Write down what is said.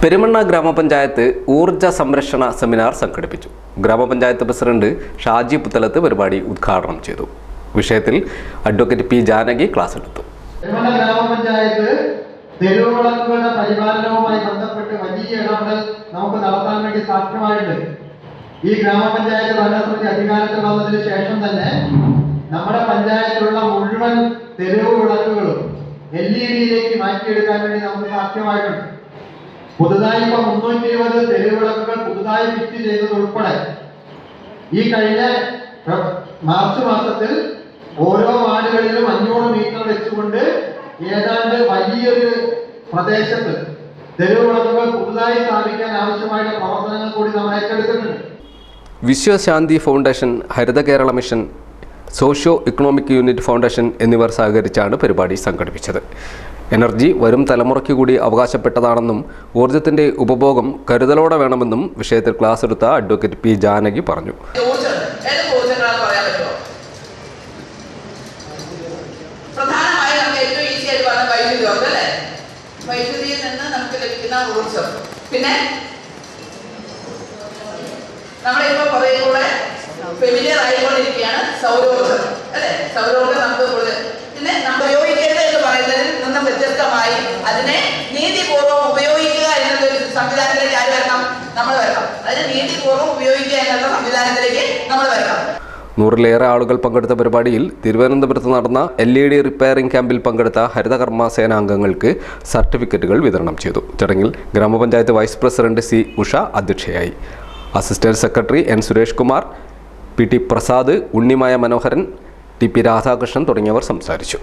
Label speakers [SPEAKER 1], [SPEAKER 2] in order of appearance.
[SPEAKER 1] പെരുമണ്ണ ഗ്രാമപഞ്ചായത്ത് ഊർജ്ജ സംരക്ഷണ സെമിനാർ സംഘടിപ്പിച്ചു. ഗ്രാമപഞ്ചായത്ത് പ്രസിഡന്റ് ഷാജി പുത്തലത്ത് പരിപാടി ഉദ്ഘാടനം ചെയ്തു. വിഷയത്തിൽ അഡ്വക്കേറ്റ് പി ജാനകി ക്ലാസ് എടുത്തു.
[SPEAKER 2] പെരുമണ്ണ ഗ്രാമപഞ്ചായത്ത് തെരുവുവിളക്കുകളുടെ പരിപാലനവുമായി ബന്ധപ്പെട്ട് വലിയ ഇടപെടൽ നമുക്ക് നടത്താൻ വേണ്ടി സാധ്യമായിട്ടുണ്ട്. ഈ ഗ്രാമപഞ്ചായത്ത് ഭരണസമിതി അധികാരത്തിൽ വന്നതിന് ശേഷം തന്നെ നമ്മുടെ പഞ്ചായത്തിലുള്ള മുഴുവൻ തെരുവ് വിളക്കുകളും LED മാറ്റിയെടുക്കാൻ വേണ്ടി നമുക്ക് സാധ്യമായിട്ടുണ്ട്. പുതുതായി 320 തെരുവിളക്കുകൾ പുതുതായി ഫിറ്റ് ചെയ്തത് ഉൾപ്പെടെ ഈ കഴിഞ്ഞ മാർച്ച് മാസത്തിൽ ഓരോ വാർഡുകളിലും 500 മീറ്റർ വെച്ചുകൊണ്ട് ഏതാണ്ട് വലിയൊരു പ്രദേശത്ത് തെരുവിളക്കുകൾ പുതുതായി സ്ഥാപിക്കാൻ ആവശ്യമായ പ്രവർത്തനങ്ങൾ കൂടി നമ്മൾ ഏറ്റെടുത്തിട്ടുണ്ട്.
[SPEAKER 1] Vishwashanti foundation, Haritha Kerala mission, socio economic unit foundation എന്നിവർ സഹകരിച്ചാണ് പരിപാടി സംഘടിപ്പിച്ചത്. എനർജി വരും തലമുറയ്ക്ക് കൂടി അവകാശപ്പെട്ടതാണെന്നും ഊർജ്ജത്തിന്റെ ഉപഭോഗം കരുതലോടെ വേണമെന്നും വിഷയത്തിൽ ക്ലാസ് എടുത്ത അഡ്വക്കേറ്റ് പി ജാനകി പറഞ്ഞു.
[SPEAKER 3] വൈദ്യുതിയിൽ നിന്ന് നമുക്ക് ലഭിക്കുന്ന ഊർജ്ജം, പിന്നെ നമ്മളിപ്പോ കുറെ കൂടെ ഫെമിലിയർ ആയിക്കൊണ്ടിരിക്കുകയാണ് സൗരോർജ്ജം, അല്ലെ? സൗരോർജ്ജം നമുക്ക് പിന്നെ നമ്മൾ ഉപയോഗിക്കരുത് എന്ന് പറയുന്നതിൽ നിന്നും വ്യത്യസ്തമായി അതിനെ നീതിപൂർവ്വം ഉപയോഗിക്കുക എന്നുള്ളൊരു സംവിധാനത്തിലേക്ക് ആര് വരണം? നമ്മൾ വരണം. അതിന് നീതിപൂർവ്വം ഉപയോഗിക്കുക എന്നുള്ള സംവിധാനത്തിലേക്ക് നമ്മൾ വരണം.
[SPEAKER 1] 100-ലേറെ ആളുകൾ പങ്കെടുത്ത പരിപാടിയിൽ തിരുവനന്തപുരത്ത് നടന്ന LED റിപ്പയറിംഗ് ക്യാമ്പിൽ പങ്കെടുത്ത ഹരിതകർമ്മ സേനാംഗങ്ങൾക്ക് സർട്ടിഫിക്കറ്റുകൾ വിതരണം ചെയ്തു. ചടങ്ങിൽ ഗ്രാമപഞ്ചായത്ത് വൈസ് പ്രസിഡന്റ് സി ഉഷ അധ്യക്ഷയായി. Assistant secretary N Suresh Kumar, PT Prasad, Unnimaya Manoharan, TP Radhakrishnan തുടങ്ങിയവർ സംസാരിച്ചു.